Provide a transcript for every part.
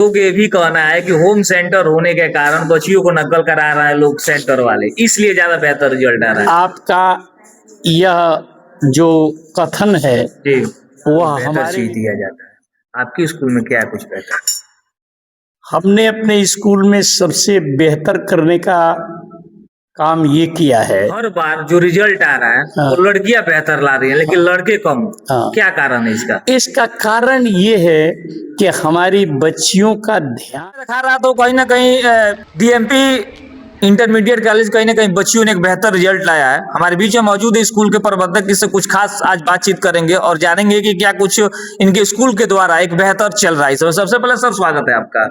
लोग ये भी कहना है कि होम सेंटर होने के कारण बच्चियों को नकल करा रहा है लोग सेंटर वाले, इसलिए ज्यादा बेहतर रिजल्ट आ रहा है। आपका यह जो कथन है जी, वह बेहतर हमारे चीज दिया जाता है। आपके स्कूल में क्या है कुछ बेहतर? हमने अपने स्कूल में सबसे बेहतर करने का काम ये किया है। हर बार जो रिजल्ट आ रहा है हाँ। वो लड़कियां बेहतर ला रही है लेकिन लड़के कम। हाँ। क्या कारण है इसका? इसका कारण ये है कि हमारी बच्चियों का ध्यान रखा रहा तो कहीं ना कहीं डीएमपी इंटरमीडिएट कॉलेज कहीं ना कहीं बच्चियों ने एक बेहतर रिजल्ट लाया है। हमारे बीच में मौजूद है स्कूल के प्रबंधक, इससे कुछ खास आज बातचीत करेंगे और जानेंगे कि क्या कुछ इनके स्कूल के द्वारा एक बेहतर चल रहा है। सबसे पहले सर स्वागत है आपका।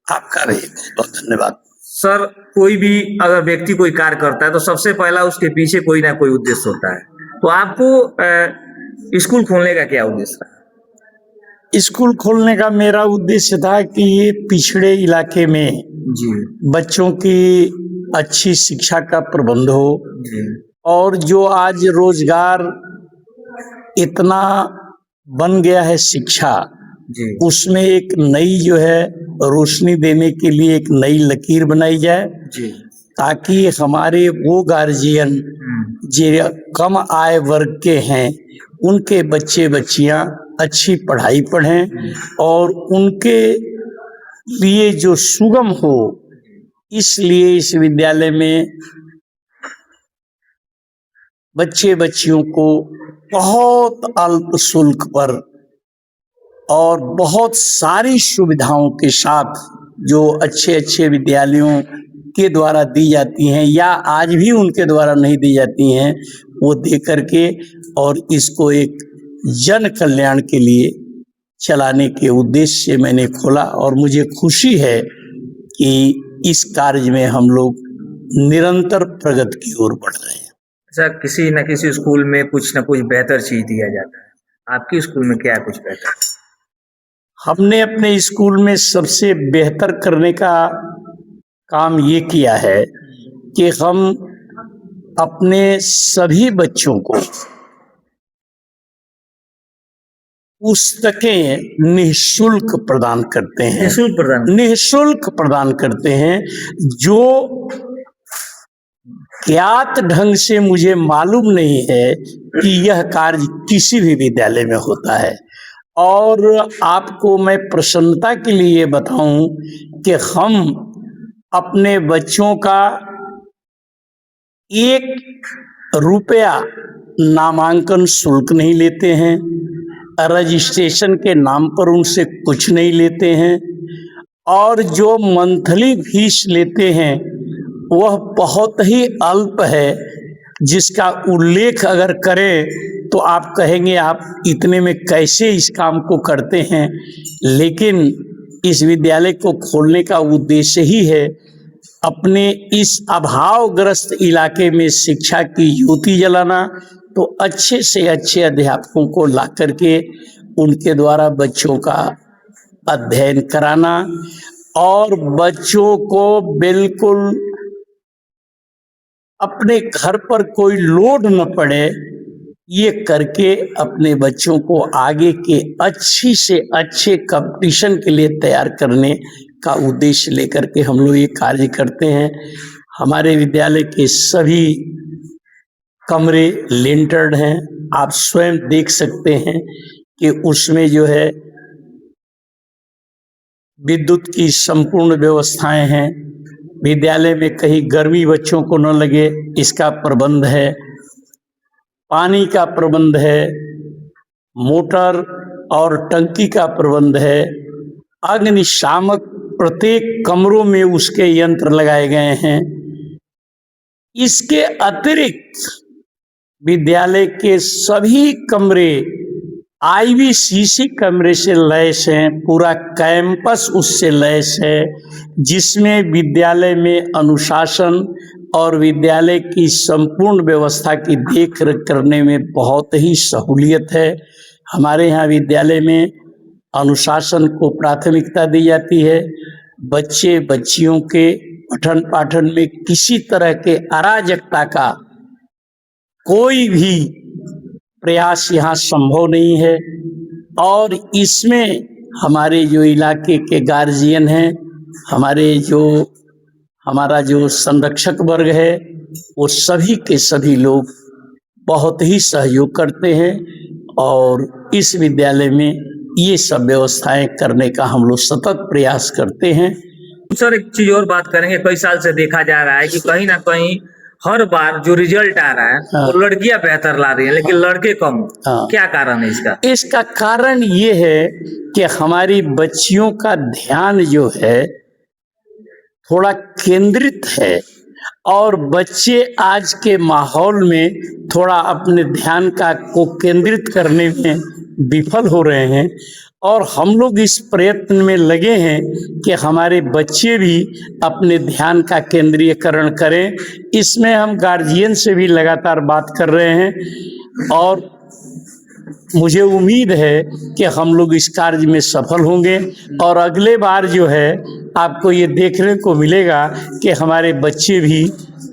आपका भी बहुत बहुत धन्यवाद। सर, कोई भी अगर व्यक्ति कोई कार्य करता है तो सबसे पहला उसके पीछे कोई ना कोई उद्देश्य होता है। तो आपको स्कूल खोलने का क्या उद्देश्य था? स्कूल खोलने का मेरा उद्देश्य था कि ये पिछड़े इलाके में जी बच्चों की अच्छी शिक्षा का प्रबंध हो जी और जो आज रोजगार इतना बन गया है शिक्षा, जी उसमें एक नई जो है रोशनी देने के लिए एक नई लकीर बनाई जाए जी ताकि हमारे वो गार्जियन जो कम आय वर्ग के हैं उनके बच्चे बच्चियां अच्छी पढ़ाई पढ़ें और उनके लिए जो सुगम हो, इसलिए इस विद्यालय में बच्चे बच्चियों को बहुत अल्प शुल्क पर और बहुत सारी सुविधाओं के साथ जो अच्छे अच्छे विद्यालयों के द्वारा दी जाती हैं या आज भी उनके द्वारा नहीं दी जाती हैं, वो दे करके और इसको एक जन कल्याण के लिए चलाने के उद्देश्य से मैंने खोला और मुझे खुशी है कि इस कार्य में हम लोग निरंतर प्रगति की ओर बढ़ रहे हैं। अच्छा, किसी न किसी स्कूल में कुछ न कुछ बेहतर चीज दिया जाता है। आपके स्कूल में क्या है कुछ बेहतर? हमने अपने स्कूल में सबसे बेहतर करने का काम ये किया है कि हम अपने सभी बच्चों को पुस्तकें निःशुल्क प्रदान करते हैं। निःशुल्क प्रदान करते हैं। जो ज्ञात ढंग से मुझे मालूम नहीं है कि यह कार्य किसी भी विद्यालय में होता है। और आपको मैं प्रसन्नता के लिए बताऊं कि हम अपने बच्चों का 1 रुपया नामांकन शुल्क नहीं लेते हैं, रजिस्ट्रेशन के नाम पर उनसे कुछ नहीं लेते हैं और जो मंथली फीस लेते हैं वह बहुत ही अल्प है, जिसका उल्लेख अगर करें तो आप कहेंगे आप इतने में कैसे इस काम को करते हैं। लेकिन इस विद्यालय को खोलने का उद्देश्य ही है अपने इस अभावग्रस्त इलाके में शिक्षा की ज्योति जलाना, तो अच्छे से अच्छे अध्यापकों को ला करके उनके द्वारा बच्चों का अध्ययन कराना और बच्चों को बिल्कुल अपने घर पर कोई लोड न पड़े, ये करके अपने बच्चों को आगे के अच्छी से अच्छे कंपटीशन के लिए तैयार करने का उद्देश्य लेकर के हम लोग ये कार्य करते हैं। हमारे विद्यालय के सभी कमरे लिंटर्ड हैं। आप स्वयं देख सकते हैं कि उसमें जो है विद्युत की संपूर्ण व्यवस्थाएं हैं। विद्यालय में कहीं गर्मी बच्चों को न लगे इसका प्रबंध है, पानी का प्रबंध है, मोटर और टंकी का प्रबंध है, अग्निशामक प्रत्येक कमरों में उसके यंत्र लगाए गए हैं। इसके अतिरिक्त विद्यालय के सभी कमरे IVCC कैमरे से लैस हैं, पूरा कैंपस उससे लैस है, जिसमें विद्यालय में अनुशासन और विद्यालय की संपूर्ण व्यवस्था की देख रेख करने में बहुत ही सहूलियत है। हमारे यहाँ विद्यालय में अनुशासन को प्राथमिकता दी जाती है। बच्चे बच्चियों के पठन पाठन में किसी तरह के अराजकता का कोई भी प्रयास यहाँ संभव नहीं है और इसमें हमारे जो इलाके के गार्जियन हैं, हमारा जो संरक्षक वर्ग है, वो सभी के सभी लोग बहुत ही सहयोग करते हैं और इस विद्यालय में ये सब व्यवस्थाएं करने का हम लोग सतत प्रयास करते हैं। सर एक चीज और बात करेंगे, कई साल से देखा जा रहा है कि कहीं ना कहीं हर बार जो रिजल्ट आ रहा है वो लड़कियां बेहतर ला रही हैं लेकिन लड़के कम। क्या कारण है इसका? इसका कारण ये है कि हमारी बच्चियों का ध्यान जो है थोड़ा केंद्रित है और बच्चे आज के माहौल में थोड़ा अपने ध्यान को केंद्रित करने में विफल हो रहे हैं और हम लोग इस प्रयत्न में लगे हैं कि हमारे बच्चे भी अपने ध्यान का केंद्रीयकरण करें। इसमें हम गार्जियन से भी लगातार बात कर रहे हैं और मुझे उम्मीद है कि हम लोग इस कार्य में सफल होंगे और अगले बार जो है आपको ये देखने को मिलेगा कि हमारे बच्चे भी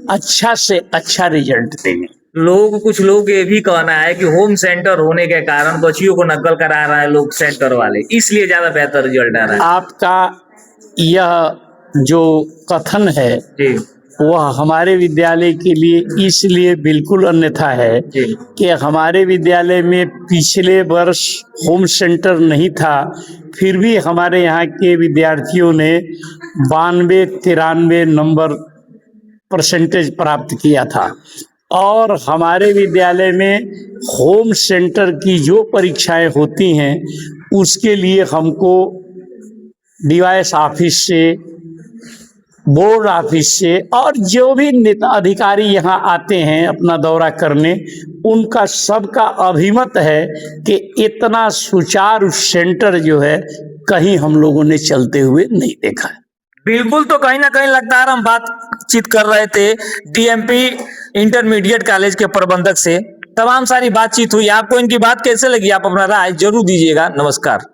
अच्छा से अच्छा रिजल्ट देंगे। कुछ लोग ये भी कहना है कि होम सेंटर होने के कारण बच्चियों को नकल करा रहा है लोग सेंटर वाले, इसलिए ज्यादा बेहतर रिजल्ट आ रहा है। आपका यह जो कथन है जी, वह हमारे विद्यालय के लिए इसलिए बिल्कुल अन्यथा है कि हमारे विद्यालय में पिछले वर्ष होम सेंटर नहीं था, फिर भी हमारे यहाँ के विद्यार्थियों ने 92-93 नंबर परसेंटेज प्राप्त किया था और हमारे विद्यालय में होम सेंटर की जो परीक्षाएं होती हैं उसके लिए हमको डीवाईएस ऑफिस से, बोर्ड ऑफिस से और जो भी नेता अधिकारी यहाँ आते हैं अपना दौरा करने, उनका सबका अभिमत है कि इतना सुचारू सेंटर जो है कहीं हम लोगों ने चलते हुए नहीं देखा है। बिल्कुल, तो कहीं ना कहीं लगता है हम बातचीत कर रहे थे डीएमपी इंटरमीडिएट कॉलेज के प्रबंधक से, तमाम सारी बातचीत हुई। आपको इनकी बात कैसे लगी? आप अपना राय जरूर दीजिएगा। नमस्कार।